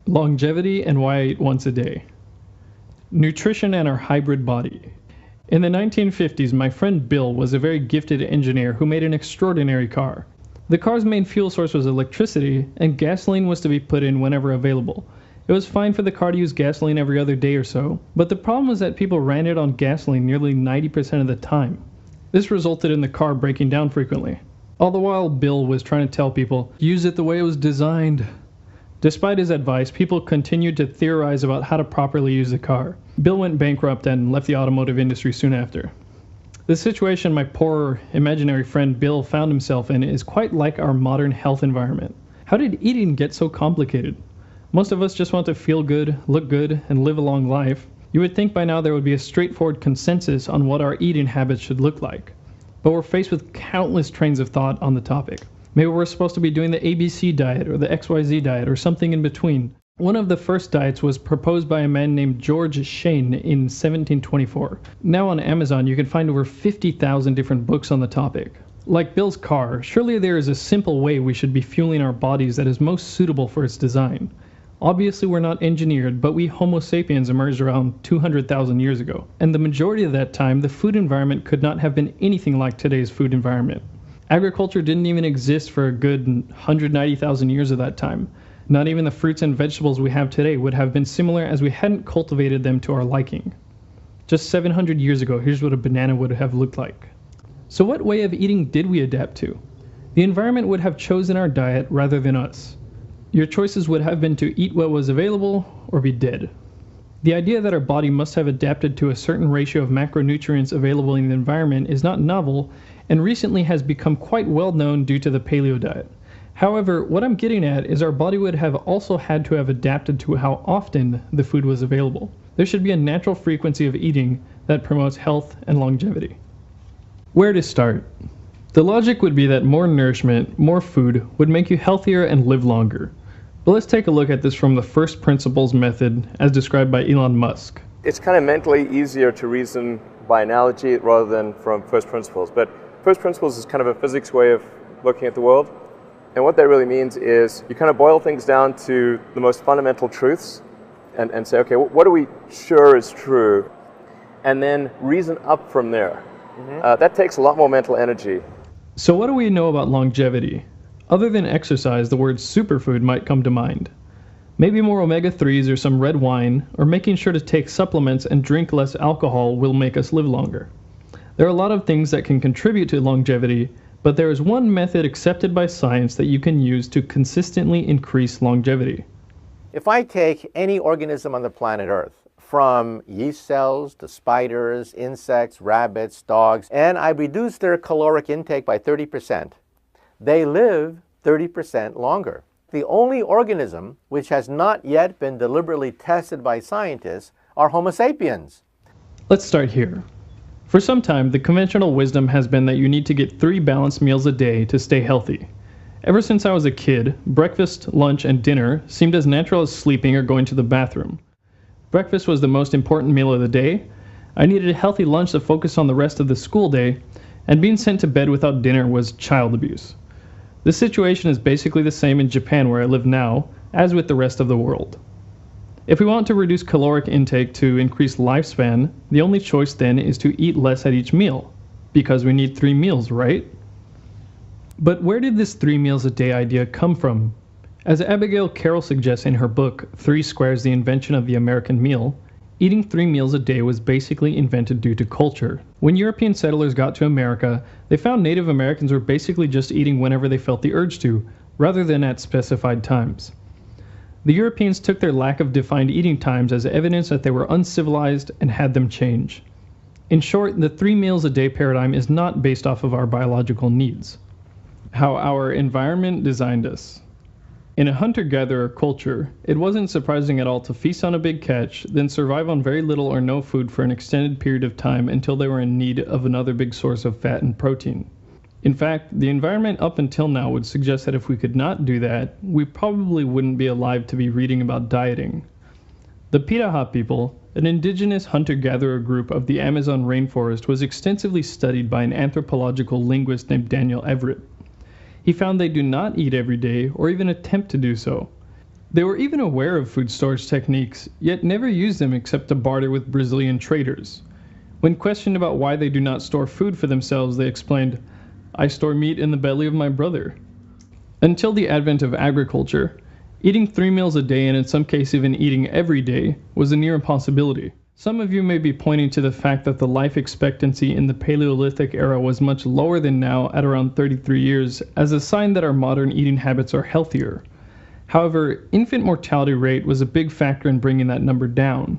Longevity and why I eat once a day. Nutrition and our hybrid body. In the 1950s, my friend Bill was a very gifted engineer who made an extraordinary car. The car's main fuel source was electricity, and gasoline was to be put in whenever available. It was fine for the car to use gasoline every other day or so, but the problem was that people ran it on gasoline nearly 90% of the time. This resulted in the car breaking down frequently. All the while, Bill was trying to tell people, use it the way it was designed. Despite his advice, people continued to theorize about how to properly use the car. Bill went bankrupt and left the automotive industry soon after. The situation my poor imaginary friend Bill found himself in is quite like our modern health environment. How did eating get so complicated? Most of us just want to feel good, look good, and live a long life. You would think by now there would be a straightforward consensus on what our eating habits should look like. But we're faced with countless trains of thought on the topic. Maybe we're supposed to be doing the ABC diet or the XYZ diet or something in between. One of the first diets was proposed by a man named George Shane in 1724. Now on Amazon you can find over 50,000 different books on the topic. Like Bill's car, surely there is a simple way we should be fueling our bodies that is most suitable for its design. Obviously we're not engineered, but we Homo sapiens emerged around 200,000 years ago. And the majority of that time, the food environment could not have been anything like today's food environment. Agriculture didn't even exist for a good 190,000 years of that time. Not even the fruits and vegetables we have today would have been similar as we hadn't cultivated them to our liking. Just 700 years ago, here's what a banana would have looked like. So what way of eating did we adapt to? The environment would have chosen our diet rather than us. Your choices would have been to eat what was available or be dead. The idea that our body must have adapted to a certain ratio of macronutrients available in the environment is not novel, and recently has become quite well known due to the paleo diet. However, what I'm getting at is our body would have also had to have adapted to how often the food was available. There should be a natural frequency of eating that promotes health and longevity. Where to start? The logic would be that more nourishment, more food, would make you healthier and live longer. But let's take a look at this from the first principles method as described by Elon Musk. It's kind of mentally easier to reason by analogy rather than from first principles. But first principles is kind of a physics way of looking at the world. And what that really means is you kind of boil things down to the most fundamental truths and say, okay, what are we sure is true? And then reason up from there. That takes a lot more mental energy. So what do we know about longevity? Other than exercise, the word superfood might come to mind. Maybe more omega-3s or some red wine, or making sure to take supplements and drink less alcohol will make us live longer. There are a lot of things that can contribute to longevity, but there is one method accepted by science that you can use to consistently increase longevity. If I take any organism on the planet Earth, from yeast cells to spiders, insects, rabbits, dogs, and I reduce their caloric intake by 30%, they live 30% longer. The only organism which has not yet been deliberately tested by scientists are Homo sapiens. Let's start here. For some time, the conventional wisdom has been that you need to get 3 balanced meals a day to stay healthy. Ever since I was a kid, breakfast, lunch, and dinner seemed as natural as sleeping or going to the bathroom. Breakfast was the most important meal of the day. I needed a healthy lunch to focus on the rest of the school day, and being sent to bed without dinner was child abuse. This situation is basically the same in Japan where I live now, as with the rest of the world. If we want to reduce caloric intake to increase lifespan, the only choice then is to eat less at each meal, because we need 3 meals, right? But where did this 3 meals a day idea come from? As Abigail Carroll suggests in her book, 3 Squares: The Invention of the American Meal, eating 3 meals a day was basically invented due to culture. When European settlers got to America, they found Native Americans were basically just eating whenever they felt the urge to, rather than at specified times. The Europeans took their lack of defined eating times as evidence that they were uncivilized and had them change. In short, the 3 meals a day paradigm is not based off of our biological needs. How our environment designed us. In a hunter-gatherer culture, it wasn't surprising at all to feast on a big catch, then survive on very little or no food for an extended period of time until they were in need of another big source of fat and protein. In fact, the environment up until now would suggest that if we could not do that, we probably wouldn't be alive to be reading about dieting. The Piraha people, an indigenous hunter-gatherer group of the Amazon rainforest, was extensively studied by an anthropological linguist named Daniel Everett. He found they do not eat every day or even attempt to do so. They were even aware of food storage techniques, yet never used them except to barter with Brazilian traders. When questioned about why they do not store food for themselves, they explained, "I store meat in the belly of my brother." Until the advent of agriculture, eating 3 meals a day, and in some cases even eating every day, was a near impossibility. Some of you may be pointing to the fact that the life expectancy in the Paleolithic era was much lower than now at around 33 years as a sign that our modern eating habits are healthier. However, infant mortality rate was a big factor in bringing that number down.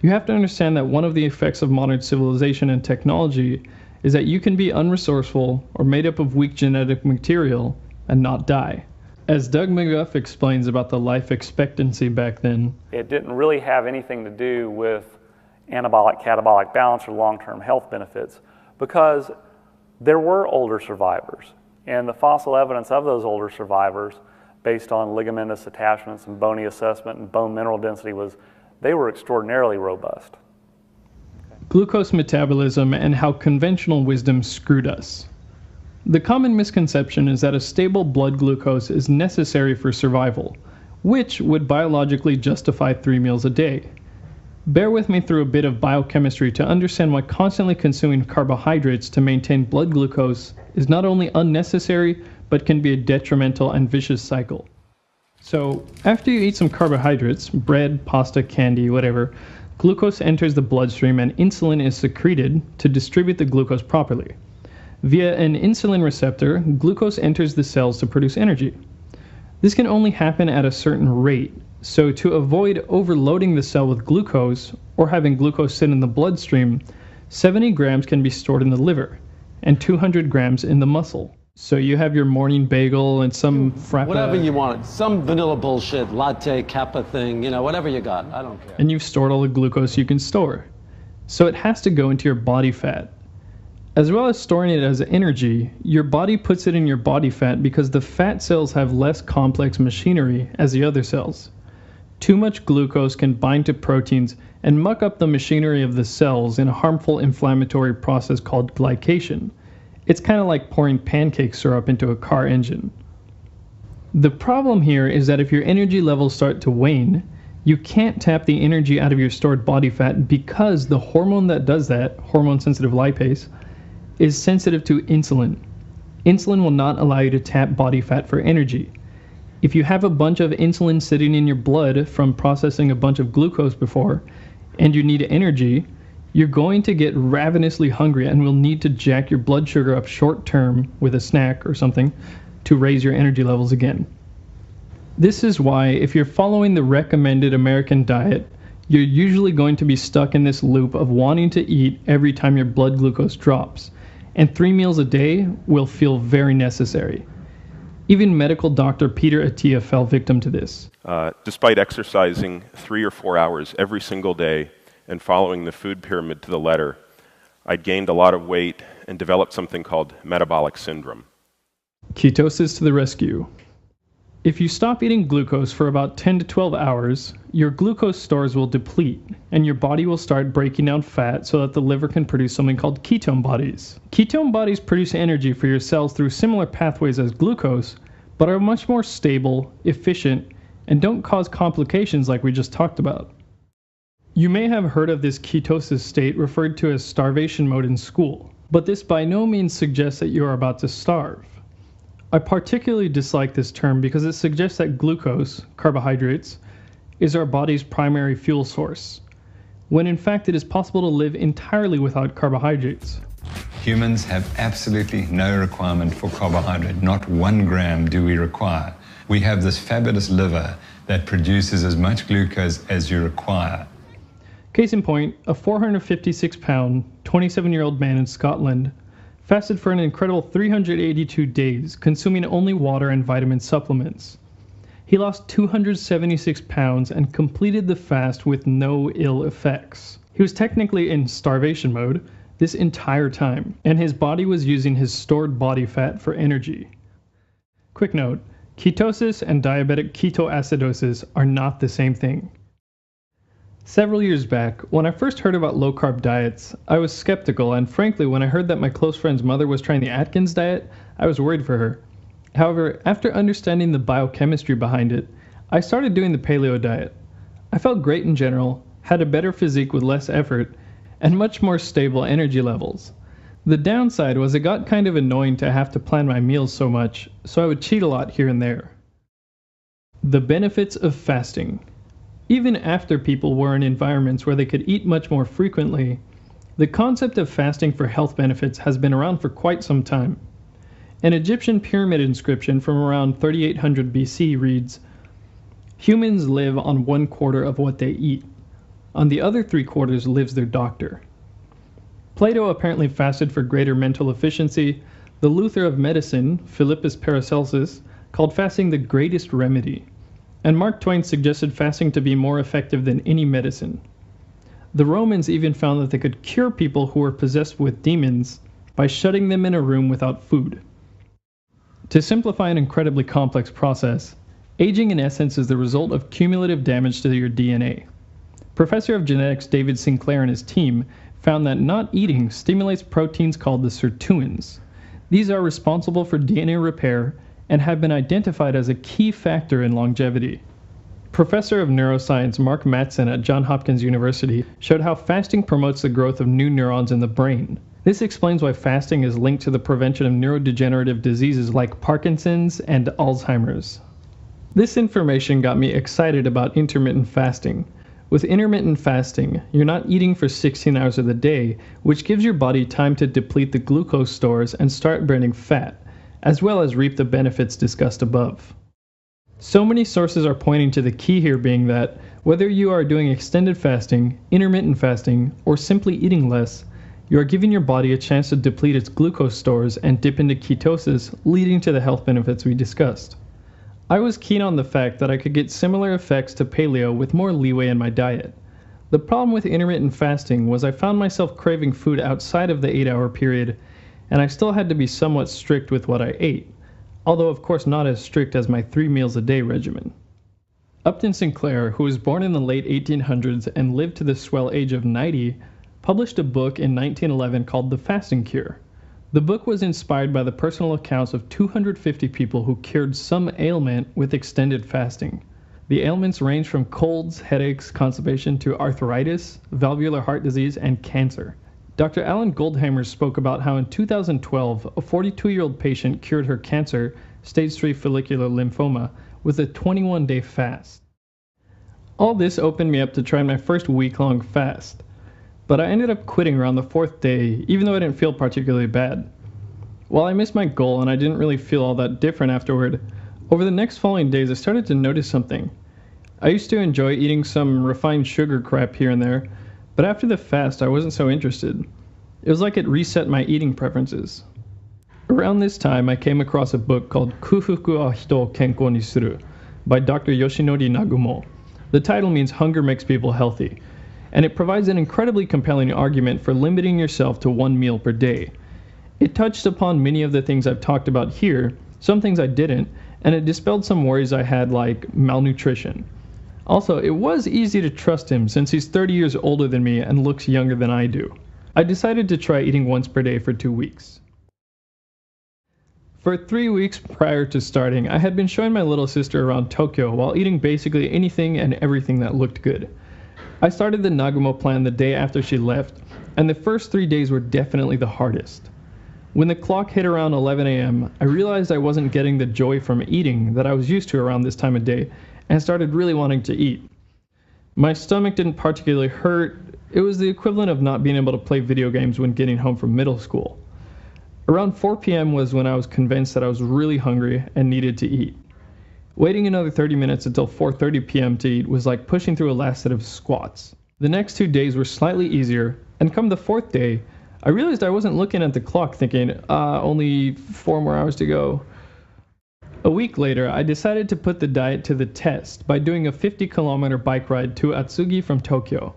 You have to understand that one of the effects of modern civilization and technology is that you can be unresourceful or made up of weak genetic material and not die. As Doug McGuff explains about the life expectancy back then, it didn't really have anything to do with anabolic-catabolic balance or long-term health benefits because there were older survivors. And the fossil evidence of those older survivors, based on ligamentous attachments and bony assessment and bone mineral density, was they were extraordinarily robust. Glucose metabolism and how conventional wisdom screwed us. The common misconception is that a stable blood glucose is necessary for survival, which would biologically justify 3 meals a day. Bear with me through a bit of biochemistry to understand why constantly consuming carbohydrates to maintain blood glucose is not only unnecessary, but can be a detrimental and vicious cycle. So, after you eat some carbohydrates, bread, pasta, candy, whatever, glucose enters the bloodstream and insulin is secreted to distribute the glucose properly. Via an insulin receptor, glucose enters the cells to produce energy. This can only happen at a certain rate, so to avoid overloading the cell with glucose or having glucose sit in the bloodstream, 70 grams can be stored in the liver and 200 grams in the muscle. So you have your morning bagel and some frappe. Whatever you want. Some vanilla bullshit, latte, kappa thing, whatever you got. I don't care. And you've stored all the glucose you can store. So it has to go into your body fat. As well as storing it as energy, your body puts it in your body fat because the fat cells have less complex machinery as the other cells. Too much glucose can bind to proteins and muck up the machinery of the cells in a harmful inflammatory process called glycation. It's kind of like pouring pancake syrup into a car engine. The problem here is that if your energy levels start to wane, you can't tap the energy out of your stored body fat because the hormone that does that, hormone-sensitive lipase, is sensitive to insulin. Insulin will not allow you to tap body fat for energy. If you have a bunch of insulin sitting in your blood from processing a bunch of glucose before, and you need energy, you're going to get ravenously hungry and will need to jack your blood sugar up short term with a snack or something to raise your energy levels again. This is why if you're following the recommended American diet, you're usually going to be stuck in this loop of wanting to eat every time your blood glucose drops, and 3 meals a day will feel very necessary. Even medical doctor Peter Attia fell victim to this. Despite exercising 3 or 4 hours every single day and following the food pyramid to the letter, I'd gained a lot of weight and developed something called metabolic syndrome. Ketosis to the rescue. If you stop eating glucose for about 10 to 12 hours, your glucose stores will deplete, and your body will start breaking down fat so that the liver can produce something called ketone bodies. Ketone bodies produce energy for your cells through similar pathways as glucose, but are much more stable, efficient, and don't cause complications like we just talked about. You may have heard of this ketosis state referred to as starvation mode in school, but this by no means suggests that you are about to starve. I particularly dislike this term because it suggests that glucose, carbohydrates, is our body's primary fuel source, when in fact it is possible to live entirely without carbohydrates. Humans have absolutely no requirement for carbohydrate. Not 1 gram do we require. We have this fabulous liver that produces as much glucose as you require. Case in point, a 456-pound, 27-year-old man in Scotland fasted for an incredible 382 days, consuming only water and vitamin supplements. He lost 276 pounds and completed the fast with no ill effects. He was technically in starvation mode this entire time, and his body was using his stored body fat for energy. Quick note, ketosis and diabetic ketoacidosis are not the same thing. Several years back, when I first heard about low-carb diets, I was skeptical, and frankly, when I heard that my close friend's mother was trying the Atkins diet, I was worried for her. However, after understanding the biochemistry behind it, I started doing the paleo diet. I felt great in general, had a better physique with less effort, and much more stable energy levels. The downside was it got kind of annoying to have to plan my meals so much, so I would cheat a lot here and there. The benefits of fasting. Even after people were in environments where they could eat much more frequently, the concept of fasting for health benefits has been around for quite some time. An Egyptian pyramid inscription from around 3800 BC reads, "Humans live on 1/4 of what they eat. On the other 3/4 lives their doctor." Plato apparently fasted for greater mental efficiency. The Luther of medicine, Philippus Paracelsus, called fasting the greatest remedy. And Mark Twain suggested fasting to be more effective than any medicine. The Romans even found that they could cure people who were possessed with demons by shutting them in a room without food. To simplify an incredibly complex process, aging in essence is the result of cumulative damage to your DNA. Professor of genetics David Sinclair and his team found that not eating stimulates proteins called the sirtuins. These are responsible for DNA repair and have been identified as a key factor in longevity. Professor of neuroscience Mark Mattson at Johns Hopkins University showed how fasting promotes the growth of new neurons in the brain. This explains why fasting is linked to the prevention of neurodegenerative diseases like Parkinson's and Alzheimer's. This information got me excited about intermittent fasting. With intermittent fasting, you're not eating for 16 hours of the day, which gives your body time to deplete the glucose stores and start burning fat, as well as reap the benefits discussed above. So many sources are pointing to the key here being that, whether you are doing extended fasting, intermittent fasting, or simply eating less, you are giving your body a chance to deplete its glucose stores and dip into ketosis, leading to the health benefits we discussed. I was keen on the fact that I could get similar effects to paleo with more leeway in my diet. The problem with intermittent fasting was I found myself craving food outside of the 8-hour period, and I still had to be somewhat strict with what I ate, although of course not as strict as my 3 meals a day regimen. Upton Sinclair, who was born in the late 1800s and lived to the swell age of 90, published a book in 1911 called The Fasting Cure. The book was inspired by the personal accounts of 250 people who cured some ailment with extended fasting. The ailments range from colds, headaches, constipation to arthritis, valvular heart disease, and cancer. Dr. Alan Goldhamer spoke about how in 2012, a 42-year-old patient cured her cancer, stage 3 follicular lymphoma, with a 21-day fast. All this opened me up to try my first week-long fast, but I ended up quitting around the 4th day, even though I didn't feel particularly bad. While I missed my goal and I didn't really feel all that different afterward, over the next following days I started to notice something. I used to enjoy eating some refined sugar crap here and there, but after the fast I wasn't so interested. It was like it reset my eating preferences. Around this time I came across a book called Kufuku wa Hito o Kenkou ni Suru by Dr. Yoshinori Nagumo. The title means Hunger Makes People Healthy, and it provides an incredibly compelling argument for limiting yourself to 1 meal per day. It touched upon many of the things I've talked about here, some things I didn't, and it dispelled some worries I had like malnutrition. Also, it was easy to trust him since he's 30 years older than me and looks younger than I do. I decided to try eating once per day for 2 weeks. For 3 weeks prior to starting, I had been showing my little sister around Tokyo while eating basically anything and everything that looked good. I started the Nagumo plan the day after she left, and the first 3 days were definitely the hardest. When the clock hit around 11 a.m., I realized I wasn't getting the joy from eating that I was used to around this time of day, and started really wanting to eat. My stomach didn't particularly hurt. It was the equivalent of not being able to play video games when getting home from middle school. Around 4 p.m. was when I was convinced that I was really hungry and needed to eat. Waiting another 30 minutes until 4:30 p.m. to eat was like pushing through a last set of squats. The next 2 days were slightly easier, and come the 4th day, I realized I wasn't looking at the clock thinking, only 4 more hours to go. A week later, I decided to put the diet to the test by doing a 50-kilometer bike ride to Atsugi from Tokyo.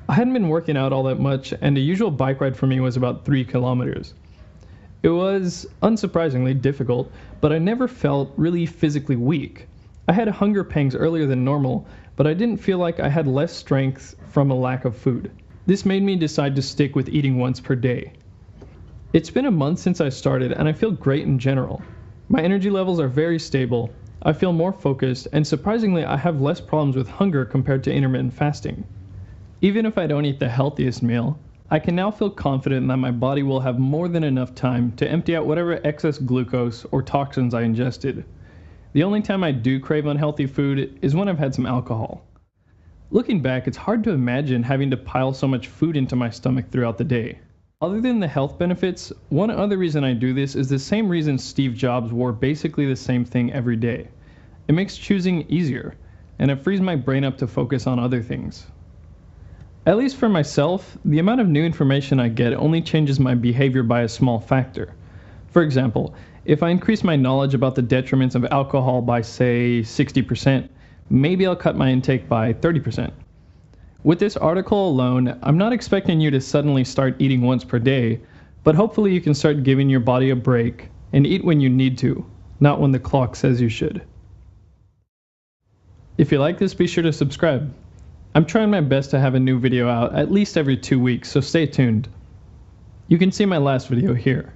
I hadn't been working out all that much, and a usual bike ride for me was about 3 kilometers. It was, unsurprisingly, difficult, but I never felt really physically weak. I had hunger pangs earlier than normal, but I didn't feel like I had less strength from a lack of food. This made me decide to stick with eating once per day. It's been a month since I started, and I feel great in general. My energy levels are very stable, I feel more focused, and surprisingly, I have less problems with hunger compared to intermittent fasting. Even if I don't eat the healthiest meal, I can now feel confident that my body will have more than enough time to empty out whatever excess glucose or toxins I ingested. The only time I do crave unhealthy food is when I've had some alcohol. Looking back, it's hard to imagine having to pile so much food into my stomach throughout the day. Other than the health benefits, one other reason I do this is the same reason Steve Jobs wore basically the same thing every day. It makes choosing easier, and it frees my brain up to focus on other things. At least for myself, the amount of new information I get only changes my behavior by a small factor. For example, if I increase my knowledge about the detriments of alcohol by, say, 60%, maybe I'll cut my intake by 30%. With this article alone, I'm not expecting you to suddenly start eating once per day, but hopefully you can start giving your body a break and eat when you need to, not when the clock says you should. If you like this, be sure to subscribe. I'm trying my best to have a new video out at least every 2 weeks, so stay tuned. You can see my last video here.